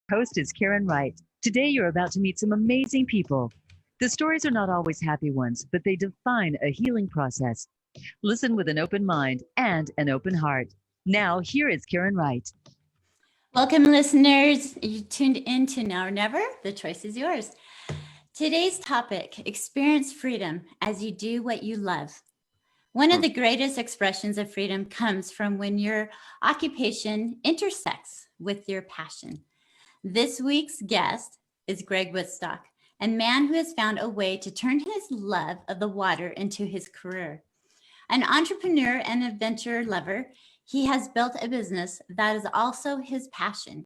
Host is Karen Wright. Today, you're about to meet some amazing people. The stories are not always happy ones, but they define a healing process. Listen with an open mind and an open heart. Now, here is Karen Wright. Welcome, listeners. You tuned in to Now or Never. The choice is yours. Today's topic, experience freedom as you do what you love. One of the greatest expressions of freedom comes from when your occupation intersects with your passion. This week's guest is Greg Wittstock, a man who has found a way to turn his love of the water into his career. An entrepreneur and adventure lover, he has built a business that is also his passion.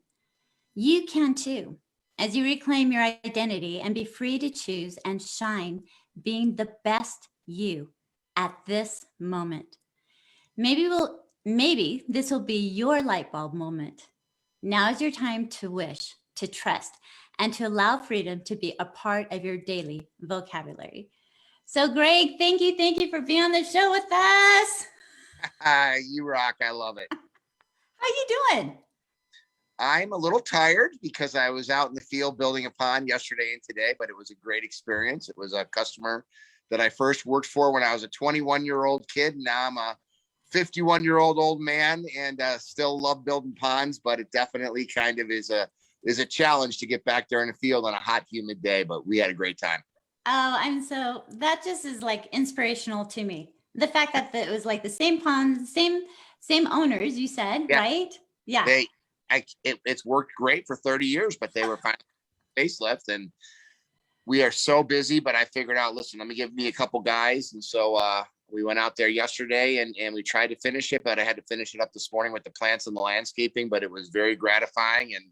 You can too, as you reclaim your identity and be free to choose and shine, being the best you at this moment. Maybe this will be your light bulb moment. Now is your time to wish, to trust, and to allow freedom to be a part of your daily vocabulary. So, Greg, thank you for being on the show with us. You rock. I love it. How you doing? I'm a little tired because I was out in the field building a pond yesterday and today, but it was a great experience. It was a customer that I first worked for when I was a 21-year-old kid. Now I'm a 51-year-old old man and still love building ponds, but it definitely kind of is a challenge to get back there in the field on a hot, humid day, but we had a great time. Oh, that just is like inspirational to me. The fact that it was like the same pond, same owners, you said, yeah. Right? Yeah. It's worked great for 30 years, but they were finally facelift, and we are so busy, but I figured out, listen, let me give me a couple guys. And so we went out there yesterday and we tried to finish it, but I had to finish it up this morning with the plants and the landscaping, but it was very gratifying, and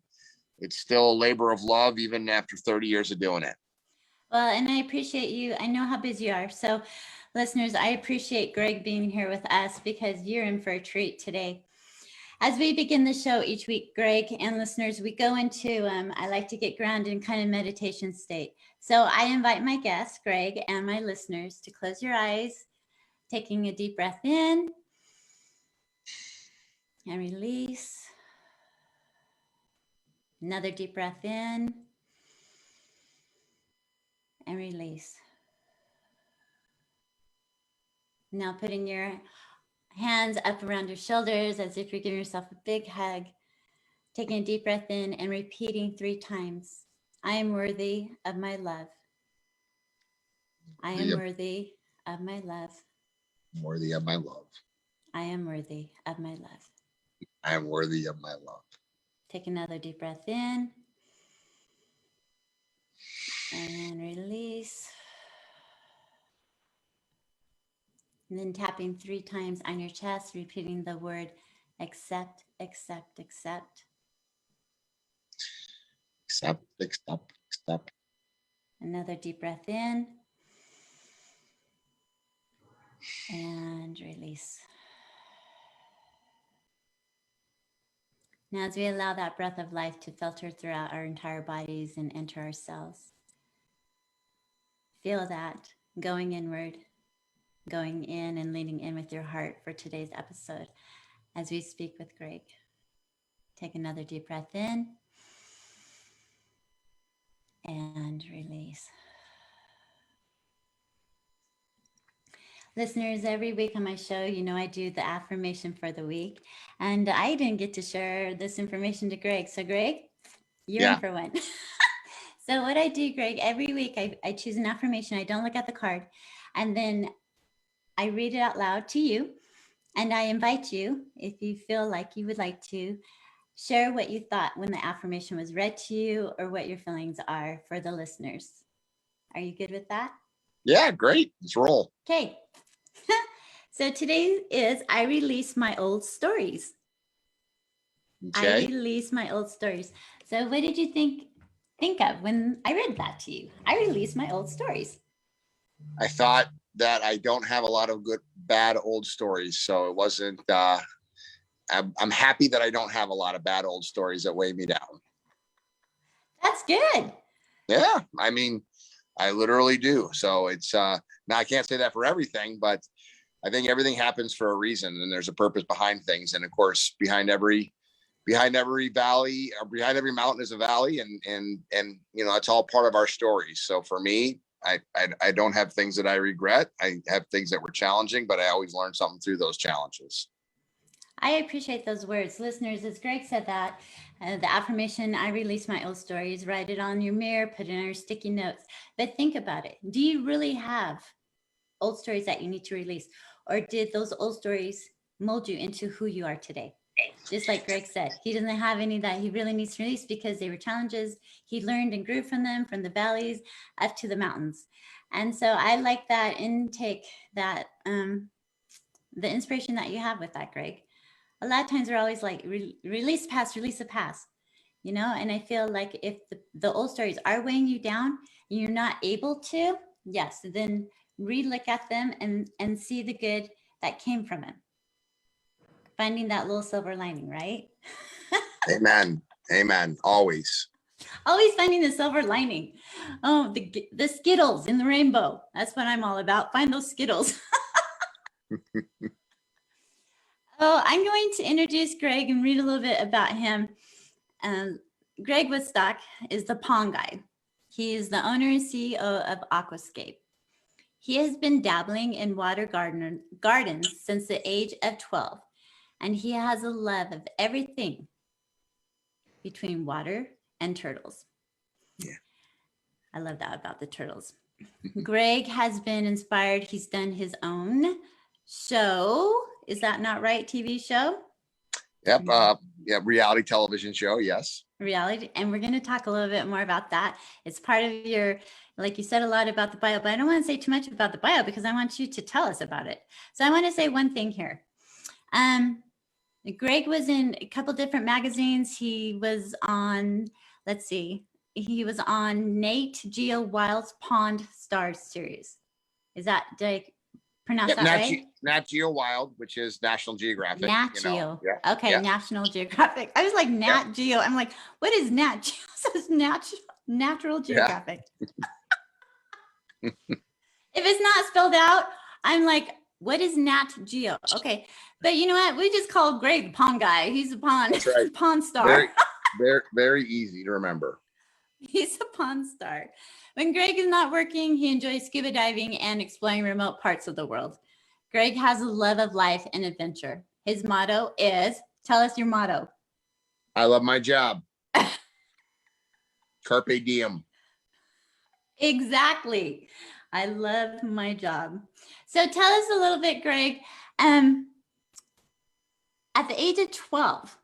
it's still a labor of love even after 30 years of doing it. Well, and I appreciate you. I know how busy you are. So listeners, I appreciate Greg being here with us because you're in for a treat today. As we begin the show each week, Greg and listeners, we go into, I like to get grounded in kind of meditation state. So I invite my guests, Greg, and my listeners to close your eyes, taking a deep breath in and release. Another deep breath in and release. Now putting your hands up around your shoulders as if you're giving yourself a big hug. Taking a deep breath in and repeating 3 times. I am worthy of my love. I am worthy of my love. I'm worthy of my love. I am worthy of my love. I am worthy of my love. Take another deep breath in. And release. And then tapping 3 times on your chest, repeating the word accept, accept, accept. Accept, accept, accept. Another deep breath in. And release. Now, as we allow that breath of life to filter throughout our entire bodies and enter our cells, feel that going inward, going in and leaning in with your heart for today's episode as we speak with Greg. Take another deep breath in and release. Listeners, every week on my show, you know I do the affirmation for the week, and I didn't get to share this information to Greg. So Greg, you're in for one. So what I do, Greg, every week I choose an affirmation. I don't look at the card, and then I read it out loud to you, and I invite you, if you feel like you would like to, share what you thought when the affirmation was read to you or what your feelings are for the listeners. Are you good with that? Yeah, great. Let's roll. Okay. So today is I release my old stories. Okay. I release my old stories. So what did you think of when I read that to you? I release my old stories. I thought that I don't have a lot of bad old stories. So it wasn't, I'm happy that I don't have a lot of bad old stories that weigh me down. That's good. Yeah. I mean, I literally do. So it's, now I can't say that for everything, but I think everything happens for a reason and there's a purpose behind things. And of course, behind every behind every valley, behind every mountain is a valley, and it's all part of our stories. So for me, I don't have things that I regret. I have things that were challenging, but I always learned something through those challenges. I appreciate those words. Listeners, as Greg said that, the affirmation, I release my old stories, write it on your mirror, put it on your sticky notes. But think about it. Do you really have old stories that you need to release? Or did those old stories mold you into who you are today? Just like Greg said, he doesn't have any that he really needs to release because they were challenges. He learned and grew from them, from the valleys up to the mountains. And so I like that intake, that the inspiration that you have with that, Greg. A lot of times we're always like, release the past, and I feel like if the old stories are weighing you down and you're not able to, yes, then re-look at them and see the good that came from it. Finding that little silver lining, right? Amen. Amen. Always. Always finding the silver lining. Oh, the Skittles in the rainbow. That's what I'm all about. Find those Skittles. Oh, I'm going to introduce Greg and read a little bit about him. Greg Wittstock is the pond guy. He is the owner and CEO of Aquascape. He has been dabbling in water gardens since the age of 12, and he has a love of everything between water and turtles. Yeah. I love that about the turtles. Greg has been inspired. He's done his own show. Is that not right? TV show? Yep. Yeah. Reality television show. Yes. Reality. And we're going to talk a little bit more about that. It's part of your, like you said a lot about the bio, but I don't want to say too much about the bio because I want you to tell us about it. So I want to say one thing here. Greg was in a couple different magazines. He was on, let's see, he was on Nat Geo Wild's Pond Stars series. Did I pronounce that right? Nat Geo Wild, which is National Geographic. Nat Geo. Yeah. Okay, yeah. National Geographic. I was like, Nat Geo. I'm like, what is Nat Geo? So it's Natural Geographic. Yeah. If it's not spelled out, I'm like, what is Nat Geo? Okay. But you know what? We just call Greg the pond guy. He's a pond, That's right. Pond star. Very easy to remember. He's a pond star. When Greg is not working, he enjoys scuba diving and exploring remote parts of the world. Greg has a love of life and adventure. His motto is, tell us your motto. I love my job. Carpe diem. Exactly. I love my job. So tell us a little bit, Greg. At the age of 12,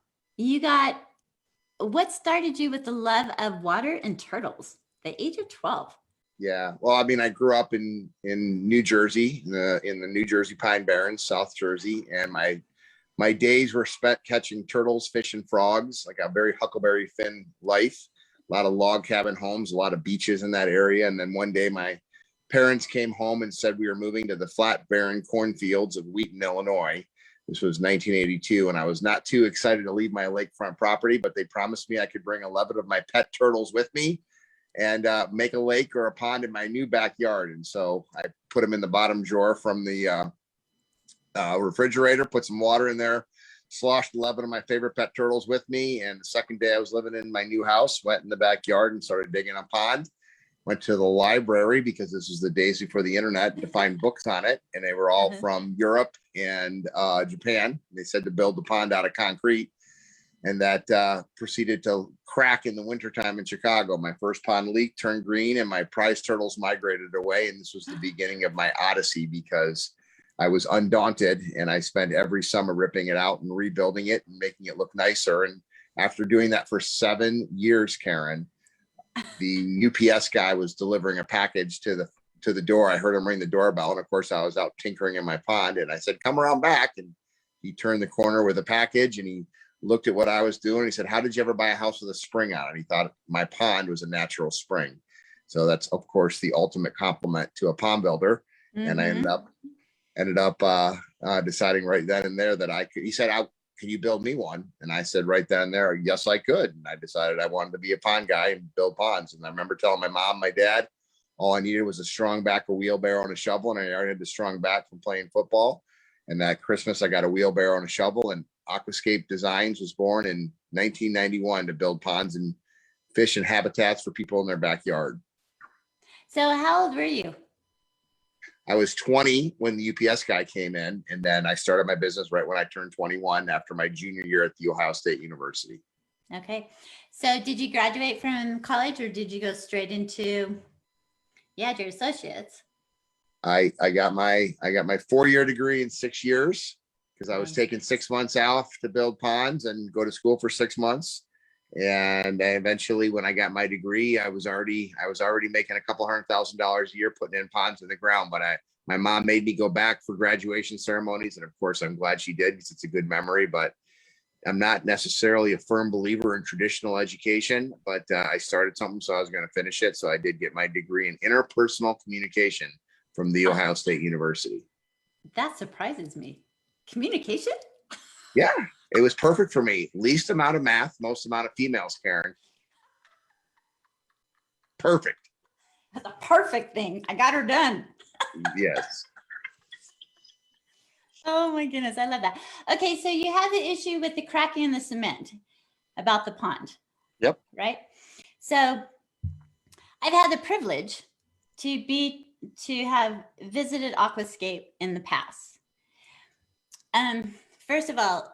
what started you with the love of water and turtles? The age of 12. Yeah. Well, I mean, I grew up in New Jersey, in the New Jersey Pine Barrens, South Jersey, and my days were spent catching turtles, fish, and frogs, like a very Huckleberry Finn life. A lot of log cabin homes, a lot of beaches in that area. And then one day my parents came home and said we were moving to the flat, barren cornfields of Wheaton, Illinois. This was 1982, and I was not too excited to leave my lakefront property, but they promised me I could bring 11 of my pet turtles with me and make a lake or a pond in my new backyard. And so I put them in the bottom drawer from the refrigerator, put some water in there, sloshed 11 of my favorite pet turtles with me. And the second day I was living in my new house, went in the backyard and started digging a pond. Went to the library because this was the days before the internet to find books on it. And they were all from Europe and Japan. They said to build the pond out of concrete. And that proceeded to crack in the wintertime in Chicago. My first pond leaked, turned green, and my prize turtles migrated away. And this was the beginning of my odyssey because I was undaunted and I spent every summer ripping it out and rebuilding it and making it look nicer. And after doing that for 7 years, Karen, the UPS guy was delivering a package to the door. I heard him ring the doorbell. And of course I was out tinkering in my pond and I said, come around back. And he turned the corner with a package and he looked at what I was doing. He said, how did you ever buy a house with a spring on it? He thought my pond was a natural spring. So that's of course the ultimate compliment to a pond builder. Mm-hmm. And I ended up deciding right then and there that I could. He said, can you build me one? And I said right then and there, yes, I could. And I decided I wanted to be a pond guy and build ponds. And I remember telling my mom, my dad, all I needed was a strong back, a wheelbarrow, and a shovel. And I already had the strong back from playing football. And that Christmas, I got a wheelbarrow and a shovel. And Aquascape Designs was born in 1991 to build ponds and fish and habitats for people in their backyard. So how old were you? I was 20 when the UPS guy came in, and then I started my business right when I turned 21 after my junior year at the Ohio State University. Okay. So did you graduate from college or did you go straight into, your associates? I got my 4-year degree in 6 years because I was taking 6 months off to build ponds and go to school for 6 months. And eventually, when I got my degree, I was already making a couple $100,000 a year putting in ponds in the ground. But my mom made me go back for graduation ceremonies, and of course, I'm glad she did because it's a good memory. But I'm not necessarily a firm believer in traditional education. But I started something, so I was going to finish it. So I did get my degree in interpersonal communication from the Ohio State University. That surprises me. Communication? Yeah. It was perfect for me. Least amount of math, most amount of females, Karen. Perfect. That's a perfect thing. I got her done. Yes. Oh my goodness. I love that. Okay. So you have the issue with the cracking in the cement about the pond. Yep. Right. So I've had the privilege to have visited Aquascape in the past. First of all,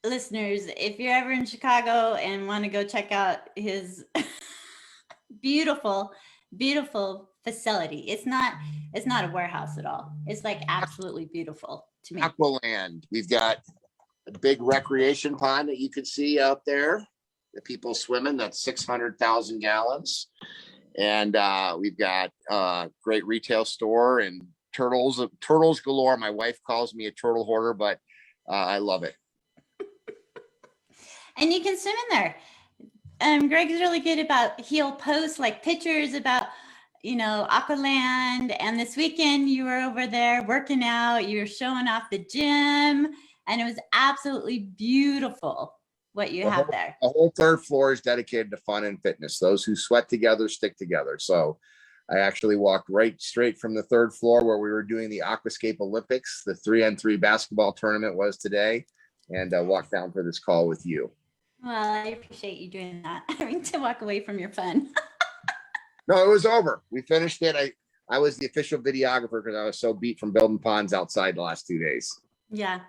listeners, if you're ever in Chicago and want to go check out his beautiful, beautiful facility, it's not a warehouse at all. It's like absolutely beautiful to me. Aqualand. We've got a big recreation pond that you can see out there. The people swimming. That's 600,000 gallons. And we've got a great retail store and turtles galore. My wife calls me a turtle hoarder, but I love it. And you can swim in there. Greg is really good about, he'll post like pictures about, Aqualand. And this weekend you were over there working out, you were showing off the gym, and it was absolutely beautiful what you have there. The whole third floor is dedicated to fun and fitness. Those who sweat together stick together. So I actually walked right straight from the third floor where we were doing the Aquascape Olympics. The 3-on-3 basketball tournament was today, and walked down for this call with you. Well, I appreciate you doing that. Having to walk away from your fun. No, it was over. We finished it. I was the official videographer because I was so beat from building ponds outside the last 2 days. Yeah.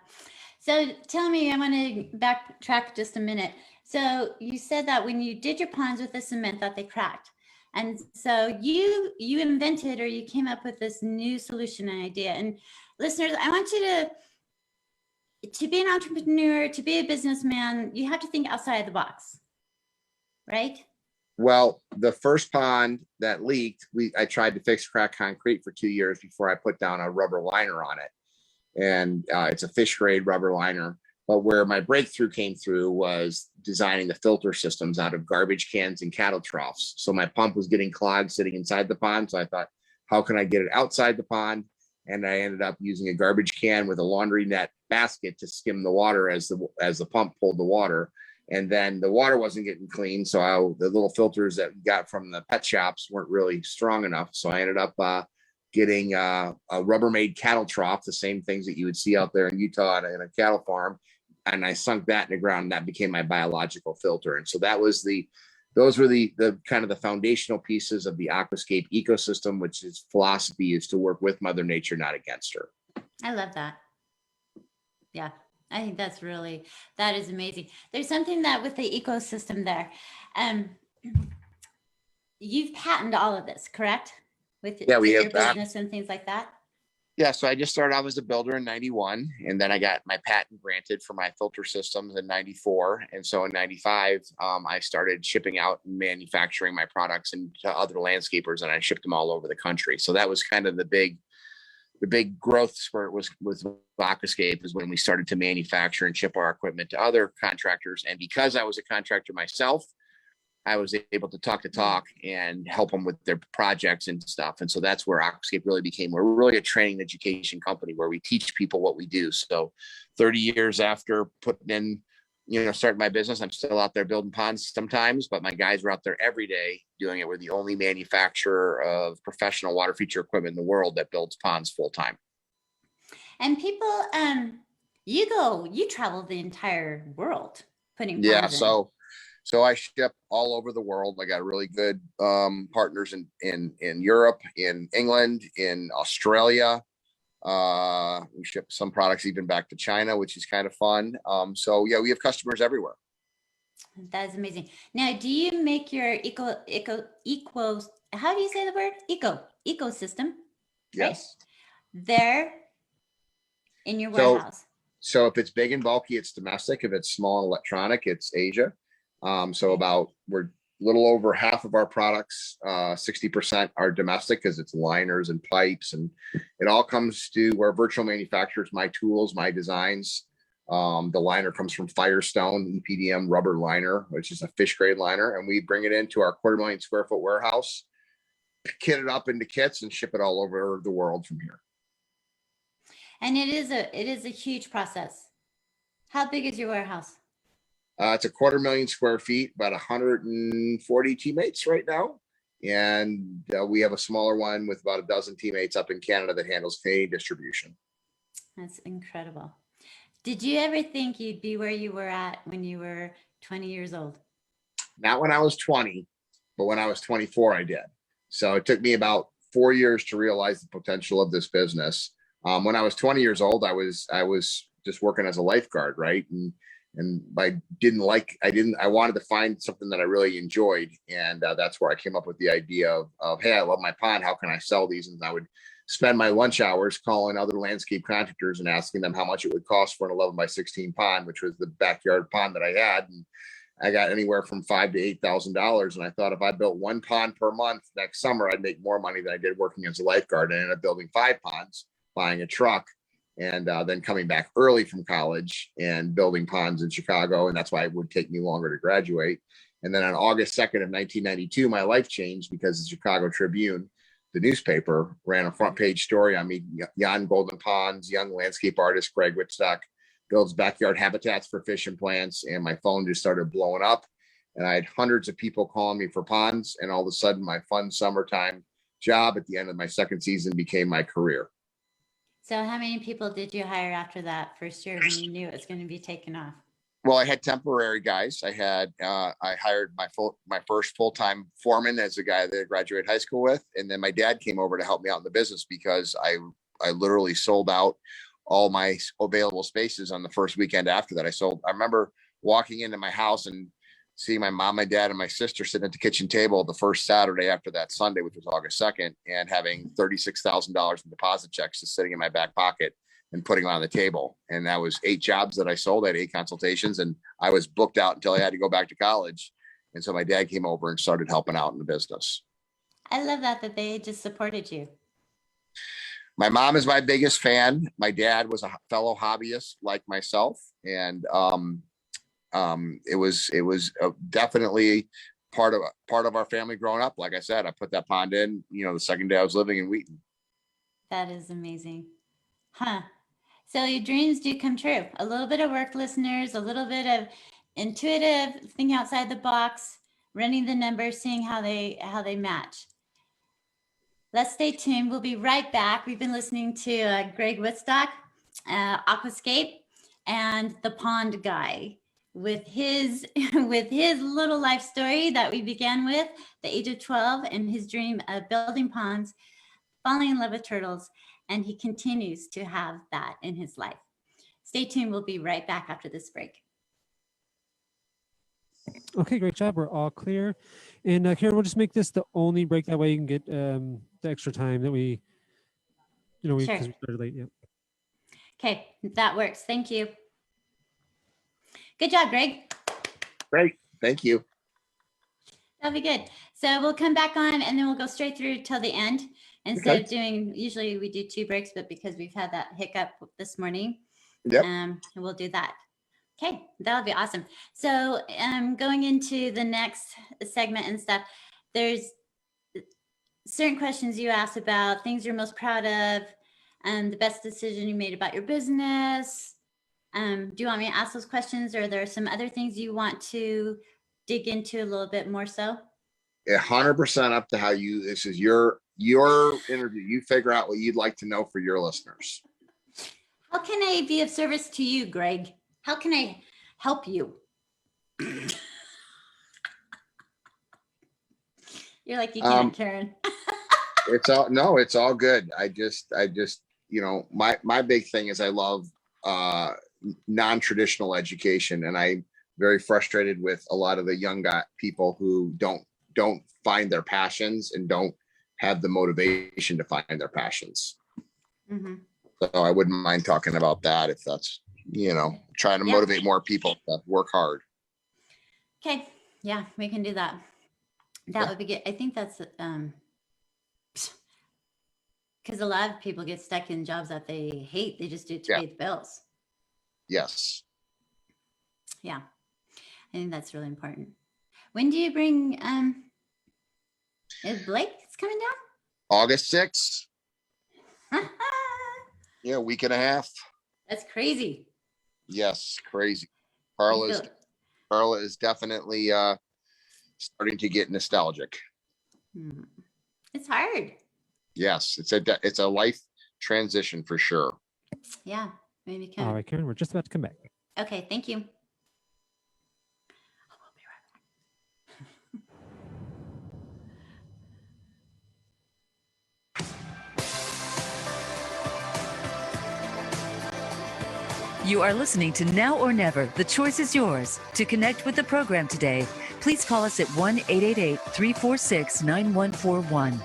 So tell me, I want to backtrack just a minute. So you said that when you did your ponds with the cement that they cracked. And so you invented, or you came up with this new solution and idea. And listeners, I want you to be an entrepreneur, to be a businessman, you have to think outside the box, right? Well, the first pond that leaked, I tried to fix cracked concrete for 2 years before I put down a rubber liner on it. And it's a fish grade rubber liner. But where my breakthrough came through was designing the filter systems out of garbage cans and cattle troughs. So my pump was getting clogged sitting inside the pond. So I thought, how can I get it outside the pond? And I ended up using a garbage can with a laundry net basket to skim the water as the pump pulled the water. And then the water wasn't getting clean. So the little filters that we got from the pet shops weren't really strong enough. So I ended up getting a Rubbermaid cattle trough, the same things that you would see out there in Utah in a cattle farm. And I sunk that in the ground, and that became my biological filter. And so those were the kind of the foundational pieces of the Aquascape ecosystem, which is philosophy is to work with Mother Nature, not against her. I love that. Yeah, I think that is amazing. There's something that with the ecosystem there, you've patented all of this, correct? With your business and things like that. Yeah, so I just started off as a builder in 91, and then I got my patent granted for my filter systems in 94. And so in 95, I started shipping out and manufacturing my products into other landscapers, and I shipped them all over the country. So that was kind of the big growth spurt was with Aquascape, is when we started to manufacture and ship our equipment to other contractors. And because I was a contractor myself, I was able to talk and help them with their projects and stuff. And so that's where Aquascape really became. We're really a training education company where we teach people what we do. So 30 years after putting in, starting my business, I'm still out there building ponds sometimes, but my guys are out there every day doing it. We're the only manufacturer of professional water feature equipment in the world that builds ponds full time. And people, you travel the entire world. putting Yeah. ponds in? So I ship all over the world. I got really good partners in Europe, in England, in Australia. We ship some products even back to China, which is kind of fun. So yeah, we have customers everywhere. That is amazing. Now, do you make your how do you say the word? Ecosystem, right? Yes. There in your warehouse. So if it's big and bulky, it's domestic. If it's small and electronic, it's Asia. So we're a little over half of our products, 60% are domestic because it's liners and pipes, and it all comes to where virtual manufacturers, my tools, my designs. The liner comes from Firestone EPDM rubber liner, which is a fish grade liner, and we bring it into our 250,000 square foot warehouse, kit it up into kits, and ship it all over the world from here. And it is a huge process. How big is your warehouse? It's a 250,000 square feet, about 140 teammates right now. And we have a smaller one with about a dozen teammates up in Canada that handles Canadian distribution. That's incredible. Did you ever think you'd be where you were at when you were 20 years old? Not when I was 20, but when I was 24, I did. So it took me about 4 years to realize the potential of this business. When I was 20 years old, I was just working as a lifeguard, right? And I wanted to find something that I really enjoyed. And that's where I came up with the idea of, hey, I love my pond. How can I sell these? And I would spend my lunch hours calling other landscape contractors and asking them how much it would cost for an 11 by 16 pond, which was the backyard pond that I had. And I got anywhere from $5,000 to $8,000. And I thought if I built one pond per month next summer, I'd make more money than I did working as a lifeguard. And I ended up building 5 ponds, buying a truck, and then coming back early from college and building ponds in Chicago. And that's why it would take me longer to graduate. And then on August 2nd of 1992, my life changed because the Chicago Tribune, the newspaper, ran a front page story on me, Jan Golden Ponds, young landscape artist Greg Wittstock, builds backyard habitats for fish and plants. And my phone just started blowing up. And I had hundreds of people calling me for ponds. And all of a sudden, my fun summertime job at the end of my second season became my career. So how many people did you hire after that first year when you knew it was going to be taken off? Well, I had temporary guys. I hired my first full-time foreman as a guy that I graduated high school with. And then my dad came over to help me out in the business because I literally sold out all my available spaces on the first weekend after that. I remember walking into my house and seeing my mom, my dad, and my sister sitting at the kitchen table the first Saturday after that Sunday, which was August 2nd, and having $36,000 in deposit checks just sitting in my back pocket and putting them on the table. And that was 8 jobs that I sold. I had 8 consultations, and I was booked out until I had to go back to college. And so my dad came over and started helping out in the business. I love that they just supported you. My mom is my biggest fan. My dad was a fellow hobbyist like myself. And it was definitely part of our family growing up. Like I said, I put that pond in, the second day I was living in Wheaton. That is amazing. Huh. So your dreams do come true. A little bit of work, listeners, a little bit of intuitive, thinking outside the box, running the numbers, seeing how they match. Let's stay tuned. We'll be right back. We've been listening to Greg Wittstock, Aquascape, and the Pond Guy with his little life story that we began with, the age of 12, and his dream of building ponds, falling in love with turtles, and he continues to have that in his life. Stay tuned. We'll be right back after this break. Okay, great job. We're all clear. And Karen, we'll just make this the only break. That way you can get the extra time that we Sure. Because we started late. Yeah. Okay, that works. Thank you. Good job, Greg. Great. Thank you. That'll be good. So we'll come back on and then we'll go straight through till the end. Instead of doing, usually we do 2 breaks, but because we've had that hiccup this morning, we'll do that. Okay, that'll be awesome. So going into the next segment and stuff, there's certain questions you asked about things you're most proud of and the best decision you made about your business. Do you want me to ask those questions, or are there some other things you want to dig into a little bit more so? 100% up to how this is your interview. You figure out what you'd like to know for your listeners. How can I be of service to you, Greg? How can I help you? You're like, you can't, Karen. It's all good. I just, my big thing is I love non-traditional education, and I'm very frustrated with a lot of the young people who don't find their passions and don't have the motivation to find their passions. Mm-hmm. So I wouldn't mind talking about that if that's, trying to motivate more people to work hard. Okay. Yeah, we can do that. That would be good. I think that's because a lot of people get stuck in jobs that they hate. They just do it to pay the bills. Yes. Yeah. I think that's really important. When do you bring is Blake coming down? August 6th. Yeah, a week and a half. That's crazy. Yes, crazy. Carla is definitely starting to get nostalgic. It's hard. Yes, it's a life transition for sure. Yeah, maybe can. All right, Karen, we're just about to come back. Okay, thank you. You are listening to Now or Never. The choice is yours. To connect with the program today, please call us at 1-888-346-9141.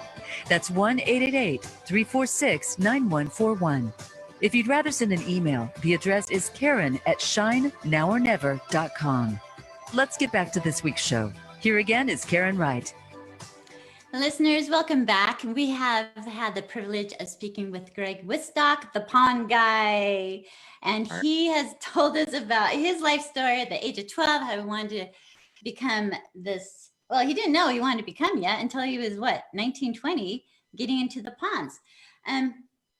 That's 1-888-346-9141. If you'd rather send an email, the address is Karen@shinenowornever.com. Let's get back to this week's show. Here again is Karen Wright. Listeners, welcome back. We have had the privilege of speaking with Greg Wittstock, the pond guy, and he has told us about his life story at the age of 12, how he wanted to become this. Well, he didn't know he wanted to become yet until he was 19, 20, getting into the ponds.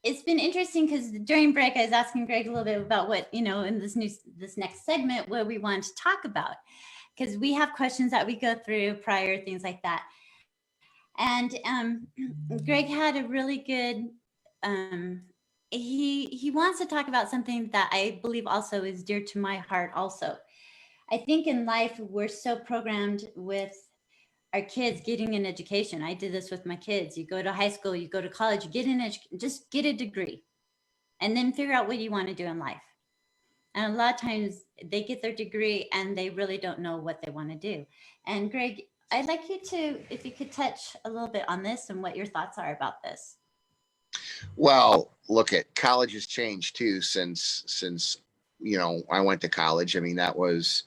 It's been interesting because during break, I was asking Greg a little bit about what, in this next segment, what we want to talk about, because we have questions that we go through prior, things like that. And Greg had a really good, he wants to talk about something that I believe also is dear to my heart also. I think in life, we're so programmed with our kids getting an education. I did this with my kids. You go to high school, you go to college, you just get a degree, and then figure out what you want to do in life. And a lot of times they get their degree and they really don't know what they want to do. And Greg, I'd like you to, if you could touch a little bit on this and what your thoughts are about this. Well, look, at college has changed too since I went to college. I mean, that was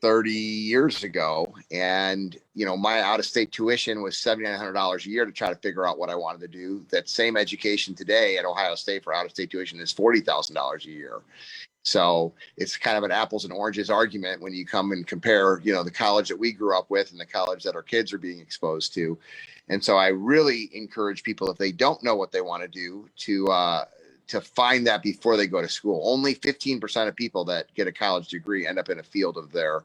30 years ago, and my out-of-state tuition was $7,900 a year to try to figure out what I wanted to do. That same education today at Ohio State for out-of-state tuition is $40,000 a year. So it's kind of an apples and oranges argument when you come and compare, the college that we grew up with and the college that our kids are being exposed to. And so I really encourage people, if they don't know what they want to do, to find that before they go to school. Only 15% of people that get a college degree end up in a field of their,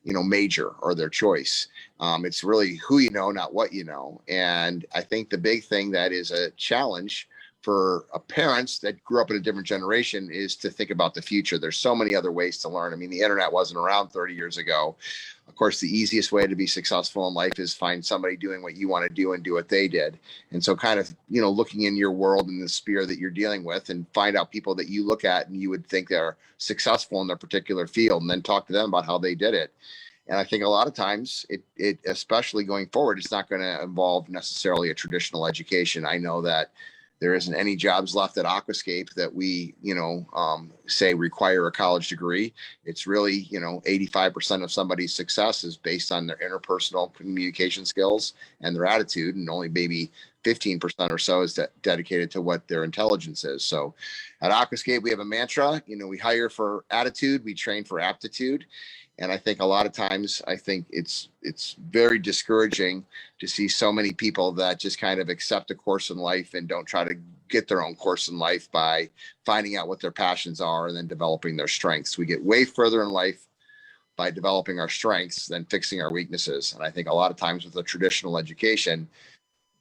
major or their choice. It's really who you know, not what you know. And I think the big thing that is a challenge for parents that grew up in a different generation is to think about the future. There's so many other ways to learn. I mean, the internet wasn't around 30 years ago. Of course, the easiest way to be successful in life is find somebody doing what you want to do and do what they did. And so kind of, looking in your world and the sphere that you're dealing with, and find out people that you look at and you would think they're successful in their particular field, and then talk to them about how they did it. And I think a lot of times it especially going forward, it's not going to involve necessarily a traditional education. I know that there isn't any jobs left at Aquascape that we, say require a college degree. It's really, 85% of somebody's success is based on their interpersonal communication skills and their attitude, and only maybe 15% or so is dedicated to what their intelligence is. So at Aquascape, we have a mantra, we hire for attitude, we train for aptitude. And I think a lot of times, it's very discouraging to see so many people that just kind of accept a course in life and don't try to get their own course in life by finding out what their passions are and then developing their strengths. We get way further in life by developing our strengths than fixing our weaknesses. And I think a lot of times with a traditional education,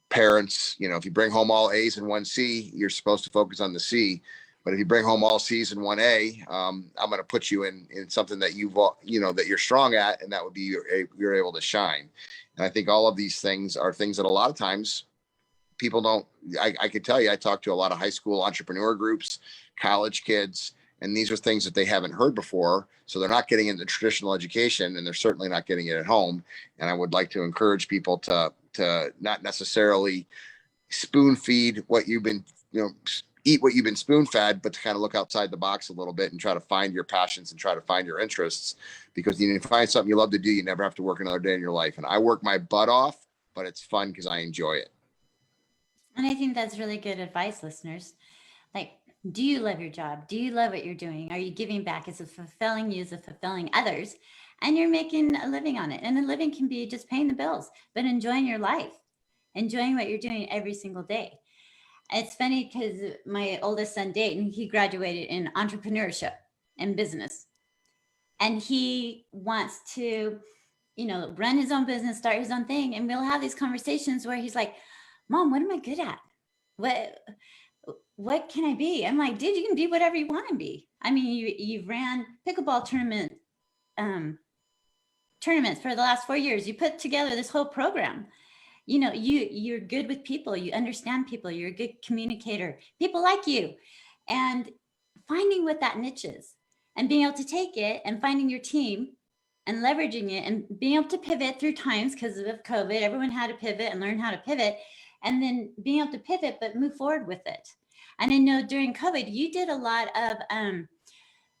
parents, if you bring home all A's and one C, you're supposed to focus on the C. But if you bring home all C's and 1A, I'm going to put you in something that that you're strong at, and that would be you're able to shine. And I think all of these things are things that a lot of times people don't. I could tell you, I talked to a lot of high school entrepreneur groups, college kids, and these are things that they haven't heard before. So they're not getting into traditional education, and they're certainly not getting it at home. And I would like to encourage people to not necessarily spoon feed what you've been, eat what you've been spoon fed, but to kind of look outside the box a little bit and try to find your passions and try to find your interests, because you find something you love to do, you never have to work another day in your life. And I work my butt off, but it's fun because I enjoy it. And I think that's really good advice, listeners. Like, do you love your job? Do you love what you're doing? Are you giving back? Is it fulfilling you? Is it fulfilling others? And you're making a living on it. And a living can be just paying the bills, but enjoying your life, enjoying what you're doing every single day. It's funny because my oldest son, Dayton, he graduated in entrepreneurship and business. And he wants to, run his own business, start his own thing. And we'll have these conversations where he's like, Mom, what am I good at? What can I be? I'm like, dude, you can be whatever you want to be. I mean, you've ran pickleball tournaments for the last 4 years. You put together this whole program. You're good with people. You understand people. You're a good communicator. People like you. And finding what that niche is and being able to take it and finding your team and leveraging it and being able to pivot through times, because of COVID, everyone had to pivot and learn how to pivot, and then being able to pivot, but move forward with it. And I know during COVID, you did a lot of,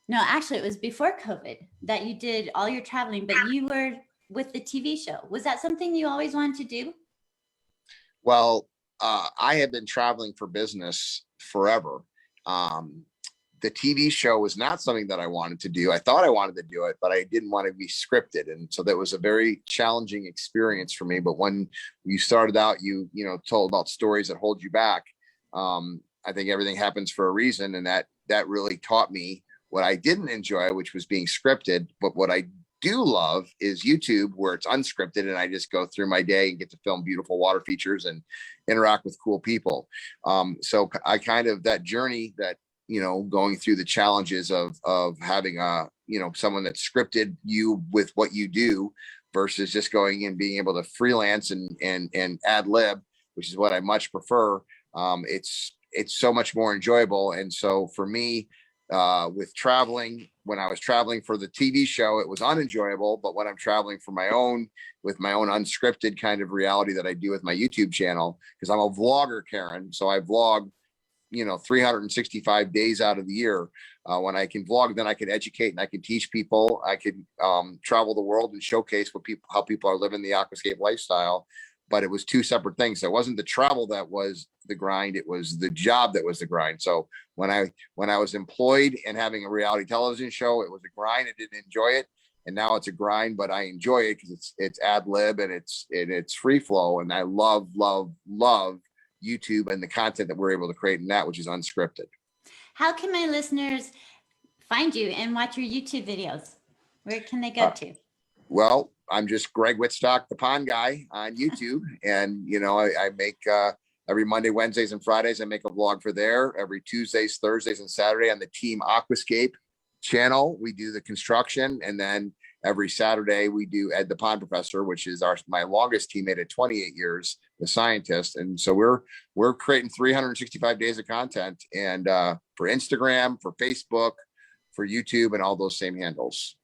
no, actually it was before COVID that you did all your traveling, but you were with the TV show. Was that something you always wanted to do? Well, I have been traveling for business forever. The TV show was not something that I wanted to do. I thought I wanted to do it, but I didn't want to be scripted. And so that was a very challenging experience for me. But when you started out, you told about stories that hold you back. I think everything happens for a reason. And that really taught me what I didn't enjoy, which was being scripted. But what I do love is YouTube, where it's unscripted and I just go through my day and get to film beautiful water features and interact with cool people. So I that journey that, going through the challenges of having someone that scripted you with what you do versus just going and being able to freelance and ad lib, which is what I much prefer. It's so much more enjoyable. And so for me, with traveling, when I was traveling for the TV show, it was unenjoyable. But when I'm traveling for with my own unscripted kind of reality that I do with my YouTube channel, because I'm a vlogger, Karen. So I vlog, 365 days out of the year. When I can vlog, then I can educate and I can teach people. I can travel the world and showcase how people are living the aquascape lifestyle. But it was two separate things. So it wasn't the travel that was the grind. It was the job that was the grind. So when I was employed and having a reality television show, it was a grind. I didn't enjoy it. And now it's a grind, but I enjoy it because it's ad lib and it's free flow. And I love YouTube and the content that we're able to create in that, which is unscripted. How can my listeners find you and watch your YouTube videos? Where can they go to? Well, I'm just Greg Wittstock, the pond guy on YouTube. And, I make every Monday, Wednesdays, and Fridays, I make a vlog for there. Every Tuesdays, Thursdays, and Saturday on the Team Aquascape channel, we do the construction. And then every Saturday we do Ed the Pond Professor, which is my longest teammate at 28 years, the scientist. And so we're creating 365 days of content, and for Instagram, for Facebook, for YouTube, and all those same handles.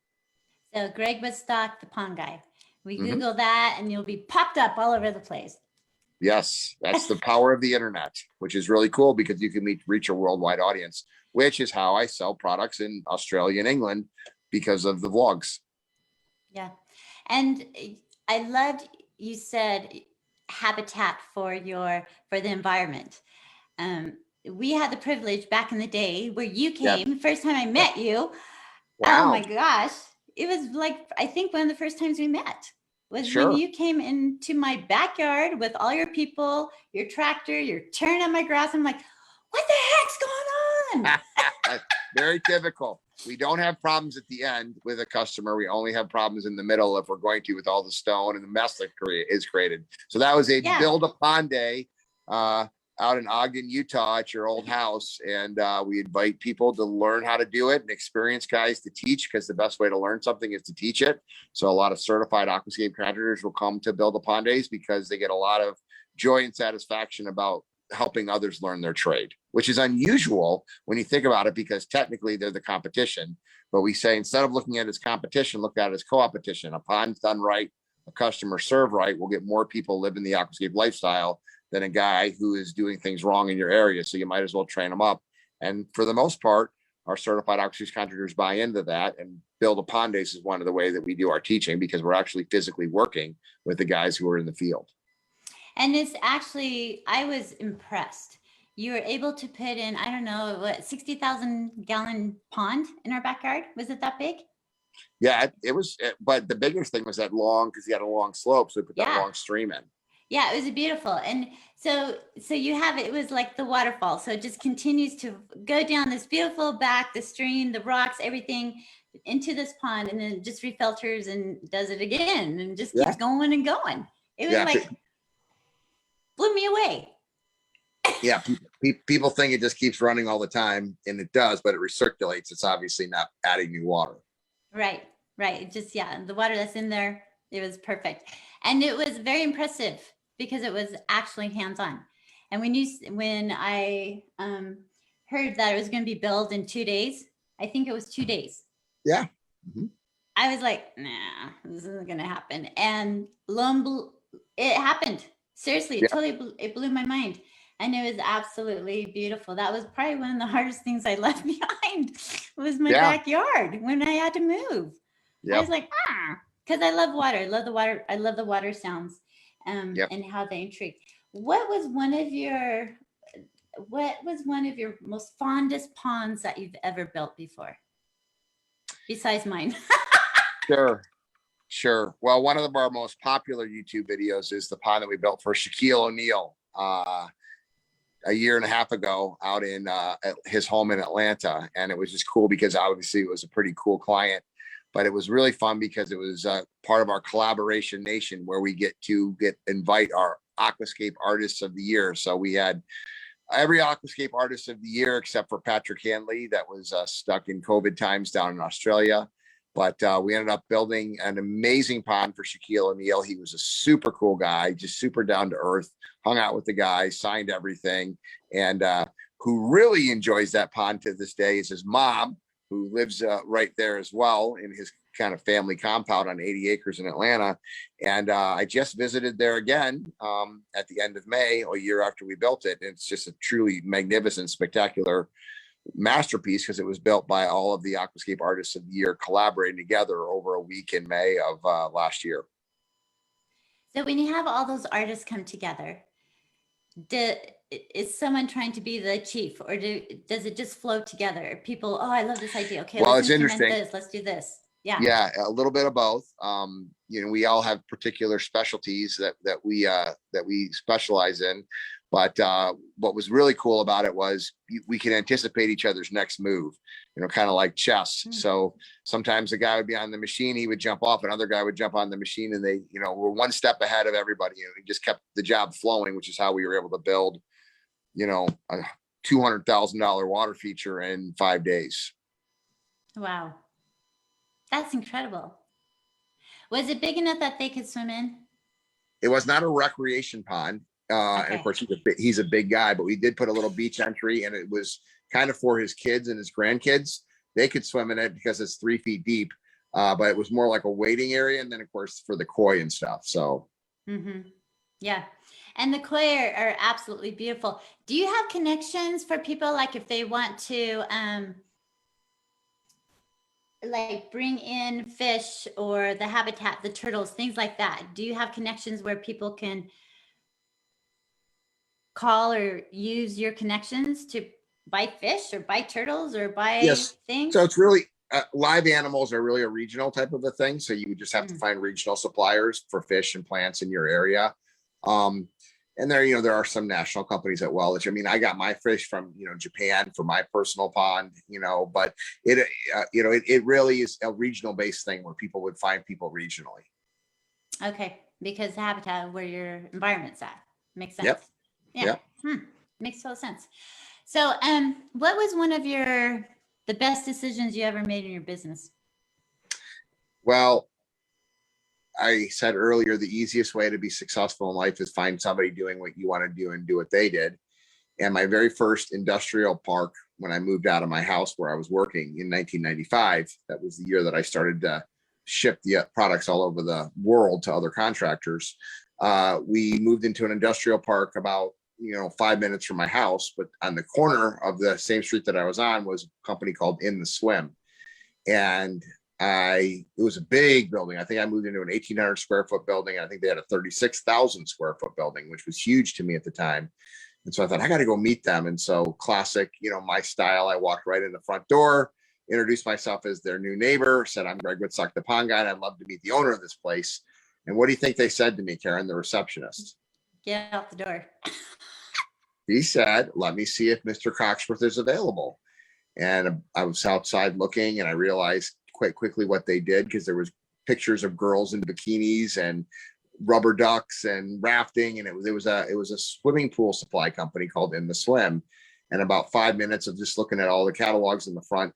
So Greg Wittstock, the pond guy. We Google that and you'll be popped up all over the place. Yes, that's the power of the internet, which is really cool because you can reach a worldwide audience, which is how I sell products in Australia and England because of the vlogs. Yeah. And I loved, you said habitat for the environment. We had the privilege back in the day where you came, first time I met you. Wow. Oh my gosh. It was like, I think one of the first times we met was when you came into my backyard with all your people, your tractor, you're tearing up my grass. I'm like, what the heck's going on? Very typical. We don't have problems at the end with a customer. We only have problems in the middle if we're going to, with all the stone and the mess that is created. So that was a build a pond day. out in Ogden, Utah at your old house. And we invite people to learn how to do it and experienced guys to teach, because the best way to learn something is to teach it. So a lot of certified aquascape contractors will come to Build a Pond Days because they get a lot of joy and satisfaction about helping others learn their trade, which is unusual when you think about it, because technically they're the competition. But we say, instead of looking at it as competition, look at it as co-opetition. A pond done right, a customer served right, will get more people living the aquascape lifestyle than a guy who is doing things wrong in your area. So you might as well train them up. And for the most part, our certified aquascape contractors buy into that, and Build a Pond Days is one of the ways that we do our teaching, because we're actually physically working with the guys who are in the field. And it's actually, I was impressed. You were able to put in, I don't know, what, 60,000 gallon pond in our backyard. Was it that big? Yeah, it was. But the biggest thing was that long, because he had a long slope. So we put that long stream in. Yeah, it was beautiful. And so you have, it was like the waterfall. So it just continues to go down this beautiful back, the stream, the rocks, everything into this pond, and then it just refilters and does it again and just keeps going and going. It was like, blew me away. Yeah, people think it just keeps running all the time, and it does, but it recirculates. It's obviously not adding new water. Right. It just, the water that's in there, it was perfect. And it was very impressive because it was actually hands-on. And when I heard that it was going to be built in 2 days, I think it was 2 days. Yeah. I was like, nah, this isn't going to happen. And it happened. Seriously, it blew my mind. And it was absolutely beautiful. That was probably one of the hardest things I left behind was my backyard when I had to move. I was like, because I love water. I love the water. I love the water sounds and how they intrigue. What was one of your most fondest ponds that you've ever built before? Besides mine. Sure. Well, one of our most popular YouTube videos is the pond that we built for Shaquille O'Neal a year and a half ago out in at his home in Atlanta. And it was just cool because obviously it was a pretty cool client, but it was really fun because it was part of our collaboration nation, where we get to invite our aquascape artists of the year. So we had every aquascape artist of the year except for Patrick Hanley, that was stuck in COVID times down in Australia. But we ended up building an amazing pond for Shaquille O'Neal. He was a super cool guy, just super down to earth, hung out with the guys, signed everything. And who really enjoys that pond to this day is his mom, who lives right there as well in his kind of family compound on 80 acres in Atlanta. And I just visited there again at the end of May, a year after we built it. And it's just a truly magnificent, spectacular masterpiece, because it was built by all of the aquascape artists of the year collaborating together over a week in May of last year. So when you have all those artists come together, is someone trying to be the chief, or does it just flow together? People, I love this idea. Okay, well, it's interesting. Let's do this. Yeah, a little bit of both. We all have particular specialties that we specialize in. But what was really cool about it was we can anticipate each other's next move, kind of like chess. Mm-hmm. So sometimes the guy would be on the machine, he would jump off, another guy would jump on the machine, and they, were one step ahead of everybody. We just kept the job flowing, which is how we were able to build, a $200,000 water feature in 5 days. Wow. That's incredible. Was it big enough that they could swim in? It was not a recreation pond. And of course, he's a big guy, but we did put a little beach entry, and it was kind of for his kids and his grandkids. They could swim in it because it's 3 feet deep, but it was more like a waiting area. And then, of course, for the koi and stuff. So, yeah. And the koi are absolutely beautiful. Do you have connections for people, like if they want to like bring in fish or the habitat, the turtles, things like that? Do you have connections where people can call or use your connections to buy fish or buy turtles or buy things? So it's really live animals are really a regional type of a thing. So you would just have to find regional suppliers for fish and plants in your area. And there are some national companies that I got my fish from, Japan for my personal pond, but it really is a regional based thing where people would find people regionally. Okay. Because the habitat where your environment's at makes sense. Yep. Yeah. Makes total sense. So, what was one of the best decisions you ever made in your business? Well, I said earlier, the easiest way to be successful in life is find somebody doing what you want to do and do what they did. And my very first industrial park, when I moved out of my house where I was working in 1995, that was the year that I started to ship the products all over the world to other contractors. We moved into an industrial park about 5 minutes from my house, but on the corner of the same street that I was on was a company called In the Swim. And it was a big building. I think I moved into an 1,800 square foot building. I think they had a 36,000 square foot building, which was huge to me at the time. And so I thought, I got to go meet them. And so classic, my style, I walked right in the front door, introduced myself as their new neighbor, said, I'm Greg Wittstock, the pond guy, and I'd love to meet the owner of this place. And what do you think they said to me, Karen, the receptionist? Get out the door. He said, let me see if Mr. Cocksworth is available. And I was outside looking, and I realized quite quickly what they did, because there was pictures of girls in bikinis and rubber ducks and rafting, and it was a swimming pool supply company called In the Swim. And about 5 minutes of just looking at all the catalogs in the front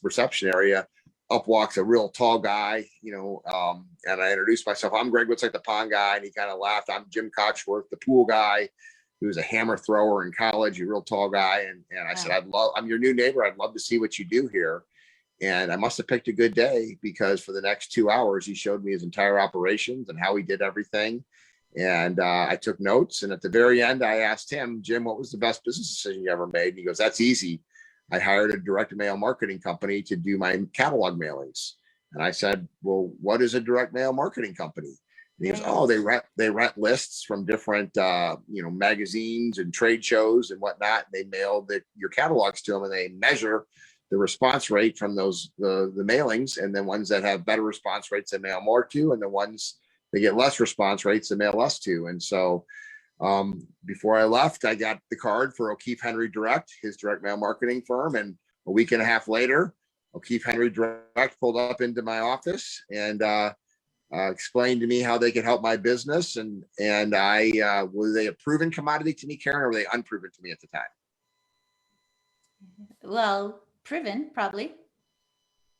reception area, up walks a real tall guy, and I introduced myself. I'm Greg Wittstock, the pond guy, and he kind of laughed. I'm Jim Cocksworth, the pool guy. He was a hammer thrower in college, a real tall guy. And I said, I'm your new neighbor. I'd love to see what you do here. And I must have picked a good day, because for the next 2 hours, he showed me his entire operations and how he did everything. And I took notes. And at the very end, I asked him, Jim, what was the best business decision you ever made? And he goes, that's easy. I hired a direct mail marketing company to do my catalog mailings. And I said, well, what is a direct mail marketing company? And he goes, oh, they rent lists from different, magazines and trade shows and whatnot. They mail your catalogs to them, and they measure the response rate from those, the mailings. And then ones that have better response rates, they mail more to, and the ones that get less response rates, they mail less to. And so before I left, I got the card for O'Keefe Henry Direct, his direct mail marketing firm. And a week and a half later, O'Keefe Henry Direct pulled up into my office and explained to me how they could help my business. And were they a proven commodity to me, Karen, or were they unproven to me at the time? Well, proven, probably.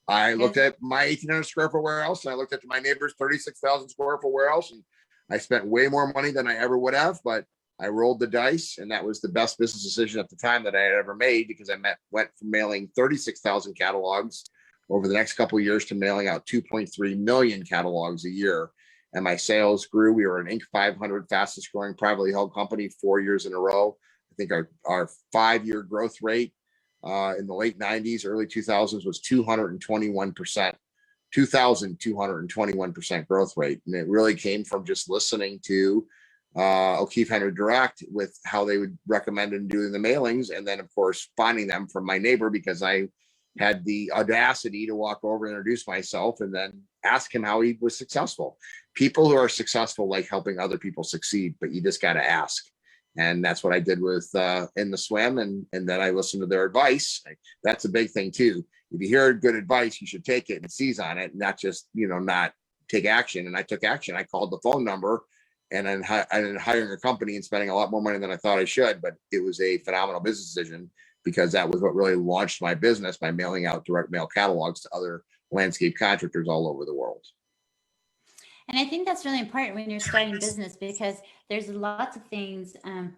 I looked at my 1,800 square foot warehouse, and I looked at my neighbor's 36,000 square foot warehouse, and I spent way more money than I ever would have, but I rolled the dice, and that was the best business decision at the time that I had ever made, because I went from mailing 36,000 catalogs over the next couple of years to mailing out 2.3 million catalogs a year. And my sales grew. We were an Inc. 500 fastest growing privately held company 4 years in a row. I think our 5-year growth rate in the late 90s, early 2000s was 221%, 2,221% growth rate. And it really came from just listening to O'Keefe Henry Direct with how they would recommend and doing the mailings. And then, of course, finding them from my neighbor, because I had the audacity to walk over and introduce myself and then ask him how he was successful. People who are successful like helping other people succeed, but you just got to ask. And that's what I did with In the Swim. And then I listened to their advice. That's a big thing too. If you hear good advice, you should take it and seize on it, not just, not take action. And I took action. I called the phone number, and then hiring a company and spending a lot more money than I thought I should. But it was a phenomenal business decision, because that was what really launched my business, by mailing out direct mail catalogs to other landscape contractors all over the world. And I think that's really important when you're starting business, because there's lots of things. I'm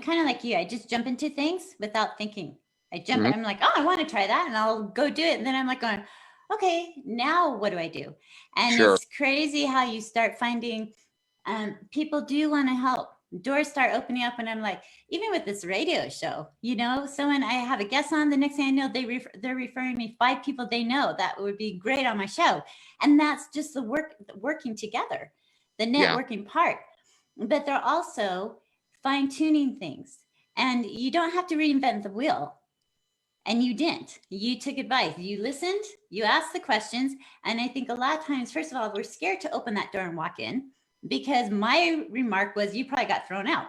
kind of like you. I just jump into things without thinking. I jump in, I'm like, oh, I want to try that, and I'll go do it. And then I'm like going, okay, now what do I do? And It's crazy how you start finding people do want to help. Doors start opening up, and I'm like, even with this radio show, I have a guest on, the next thing I know, they're referring me 5 people they know that would be great on my show. And that's just the working together, the networking part. But they're also fine tuning things, and you don't have to reinvent the wheel. And you didn't. You took advice. You listened. You asked the questions. And I think a lot of times, first of all, we're scared to open that door and walk in, because my remark was, you probably got thrown out.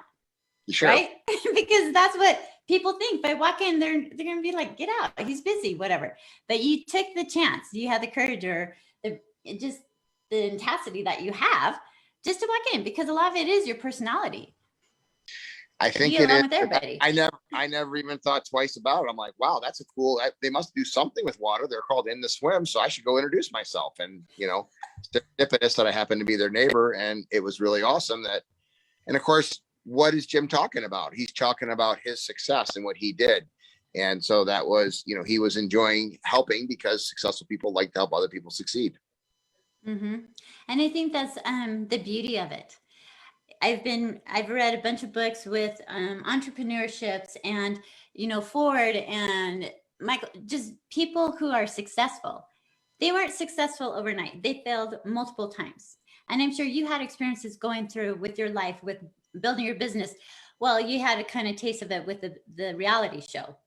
Sure. Right? Because that's what people think. If I walk in, they're going to be like, get out. He's busy, whatever. But you took the chance. You had the courage, or the intensity that you have just to walk in, because a lot of it is your personality. I You think get it along is. with everybody. I never even thought twice about it. I'm like, wow, that's a cool. They must do something with water. They're called In the Swim, so I should go introduce myself. And serendipitous that I happened to be their neighbor, and it was really awesome. That, and of course, what is Jim talking about? He's talking about his success and what he did. And so that was, he was enjoying helping because successful people like to help other people succeed. Mm-hmm. And I think that's the beauty of it. I've read a bunch of books with entrepreneurships and, Ford and Michael, just people who are successful. They weren't successful overnight. They failed multiple times. And I'm sure you had experiences going through with your life, with building your business. Well, you had a kind of taste of it with the reality show.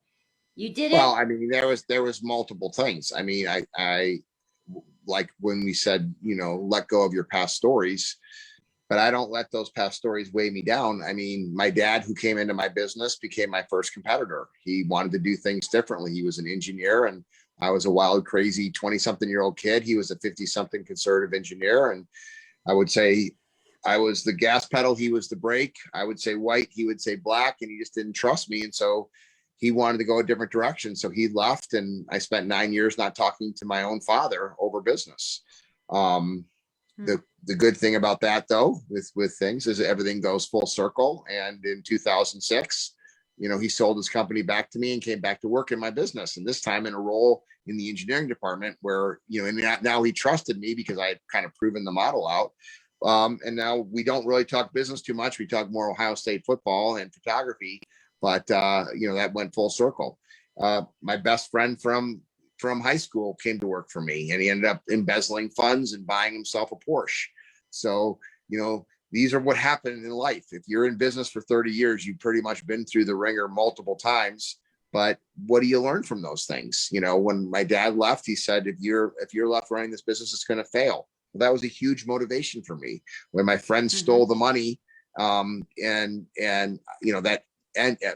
You did it. Well, I mean, there was multiple things. I mean, I like when we said, let go of your past stories, but I don't let those past stories weigh me down. I mean, my dad, who came into my business, became my first competitor. He wanted to do things differently. He was an engineer, and I was a wild, crazy 20-something-year-old kid. He was a 50-something conservative engineer. And I would say I was the gas pedal. He was the brake. I would say white. He would say black, and he just didn't trust me. And so he wanted to go a different direction. So he left, and I spent 9 years not talking to my own father over business. The good thing about that, though, with things, is everything goes full circle. And in 2006, he sold his company back to me and came back to work in my business. And this time in a role in the engineering department where, and now he trusted me because I had kind of proven the model out. And now we don't really talk business too much. We talk more Ohio State football and photography, but that went full circle. My best friend from high school came to work for me, and he ended up embezzling funds and buying himself a Porsche. So, these are what happened in life. If you're in business for 30 years, you've pretty much been through the ringer multiple times. But what do you learn from those things? When my dad left, he said, if you're left running this business, it's going to fail. Well, that was a huge motivation for me. When my friends stole the money, and that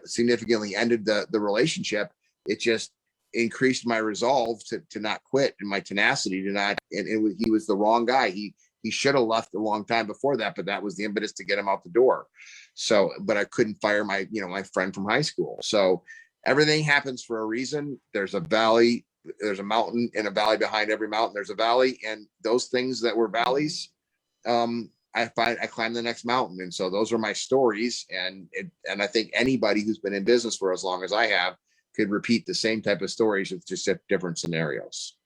significantly ended the relationship, it just increased my resolve to not quit, and my tenacity to not. And he was the wrong guy. He should have left a long time before that, but that was the impetus to get him out the door. So, but I couldn't fire my friend from high school. So everything happens for a reason. There's a valley, there's a mountain, and a valley behind every mountain. There's a valley, and those things that were valleys, I climbed the next mountain. And so those are my stories. And I think anybody who's been in business for as long as I have could repeat the same type of stories with just different scenarios.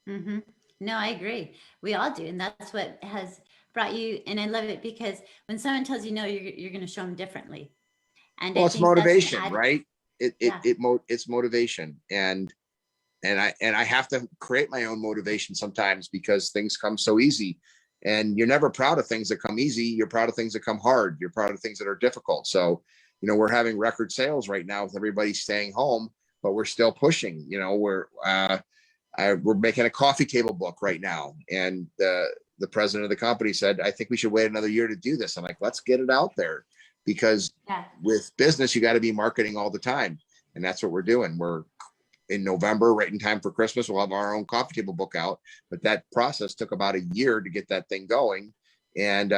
Mm-hmm. No, I agree. We all do. And that's what has brought you. And I love it because when someone tells you no, you're going to show them differently. And well, I it's think motivation, that's right? It's motivation. And I have to create my own motivation sometimes because things come so easy. And you're never proud of things that come easy. You're proud of things that come hard. You're proud of things that are difficult. So, we're having record sales right now with everybody staying home, but we're still pushing. We're making a coffee table book right now. And the president of the company said, I think we should wait another year to do this. I'm like, let's get it out there, because with business, you got to be marketing all the time. And that's what we're doing. We're in November, right in time for Christmas, we'll have our own coffee table book out. But that process took about a year to get that thing going. And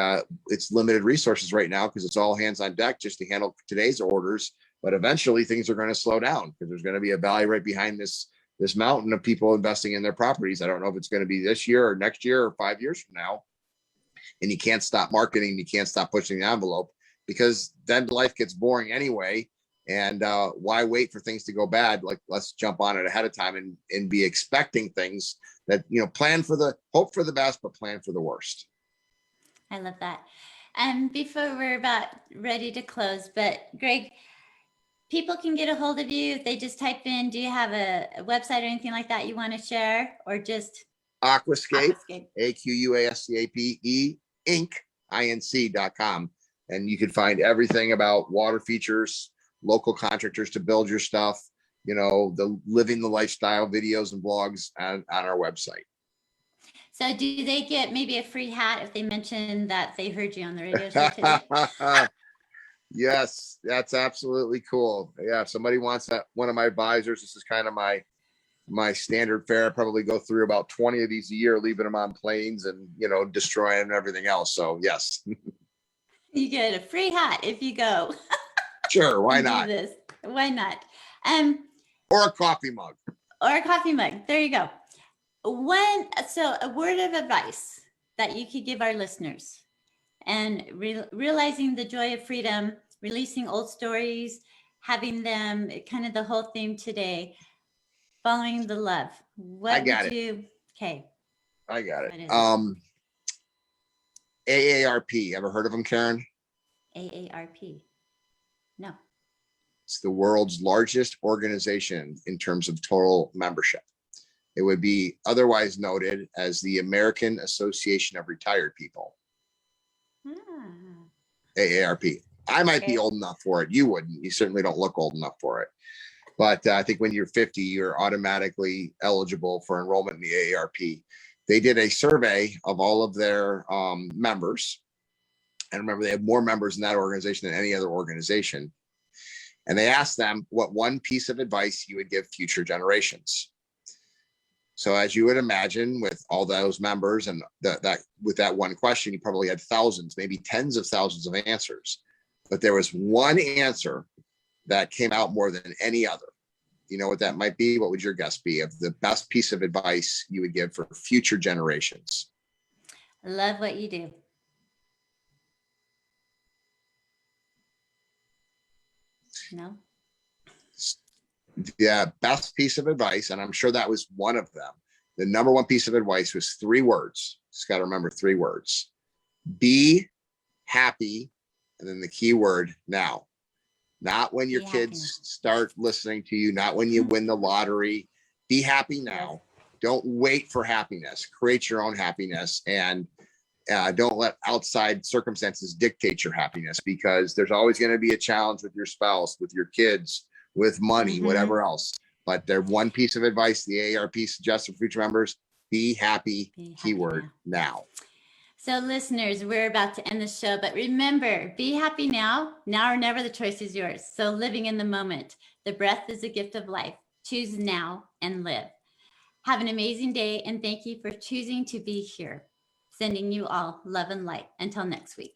it's limited resources right now because it's all hands on deck just to handle today's orders. But eventually things are going to slow down because there's going to be a valley right behind this mountain of people investing in their properties. I don't know if it's going to be this year or next year or 5 years from now. And you can't stop marketing. You can't stop pushing the envelope, because then life gets boring anyway. And why wait for things to go bad? Like, let's jump on it ahead of time and be expecting things that, hope for the best, but plan for the worst. I love that. And before we're about ready to close, but Greg, people can get a hold of you if they just type in, do you have a website or anything like that you want to share, or just Aquascape, AQUASCAPE Inc.com. And you can find everything about water features, local contractors to build your stuff, the living the lifestyle videos and blogs on our website. So do they get maybe a free hat if they mention that they heard you on the radio show today? Yes, that's absolutely cool. Yeah, if somebody wants that, one of my advisors, this is kind of my standard fare. I probably go through about 20 of these a year, leaving them on planes and, destroying everything else. So yes. You get a free hat if you go. Sure, why do not? this. Why not? Or a coffee mug. Or a coffee mug. There you go. So a word of advice that you could give our listeners, and realizing the joy of freedom, releasing old stories, having them kind of the whole theme today, following the love. What would you? Okay. I got it. What is AARP. Ever heard of them, Karen? AARP. No. It's the world's largest organization in terms of total membership. It would be otherwise noted as the American Association of Retired People. AARP. I might be old enough for it. You wouldn't. You certainly don't look old enough for it. But I think when you're 50, you're automatically eligible for enrollment in the AARP. They did a survey of all of their members. And remember, they have more members in that organization than any other organization. And they asked them what one piece of advice you would give future generations. So as you would imagine, with all those members and with that one question, you probably had thousands, maybe tens of thousands of answers. But there was one answer that came out more than any other. You know what that might be? What would your guess be of the best piece of advice you would give for future generations? I love what you do. No. Yeah, best piece of advice, and I'm sure that was one of them. The number one piece of advice was 3 words. Just got to remember 3 words. Be happy, and then the key word now. Not when your kids start listening to you, not when you win the lottery. Be happy now. Don't wait for happiness. Create your own happiness, and don't let outside circumstances dictate your happiness, because there's always going to be a challenge with your spouse, with your kids, with money, whatever else. But there's one piece of advice the AARP suggests for future members: be happy, keyword now. So listeners, we're about to end the show, but remember, be happy now or never. The choice is yours. So living in the moment, the breath is a gift of life. Choose now and live. Have an amazing day, and thank you for choosing to be here. Sending you all love and light. Until next week.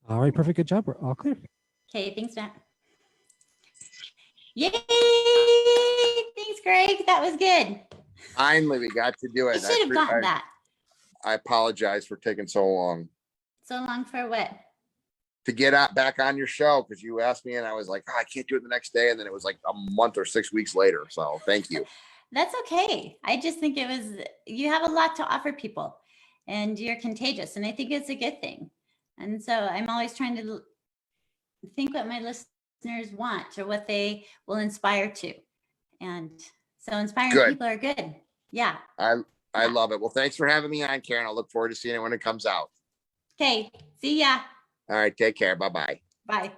All right, perfect. Good job. We're all clear. Okay, thanks, Matt. Yay! Thanks, Greg. That was good. Finally, we got to do it. I should have gotten that. I apologize for taking so long. So long for what? To get back on your show, because you asked me and I was like, I can't do it the next day. And then it was like a month or 6 weeks later. So thank you. That's okay. I just think you have a lot to offer people, and you're contagious. And I think it's a good thing. And so I'm always trying to think what my listeners want or what they will inspire to. And so inspiring people are good. Yeah. I love it. Well, thanks for having me on, Karen. I'll look forward to seeing it when it comes out. Okay. See ya. All right. Take care. Bye-bye. Bye.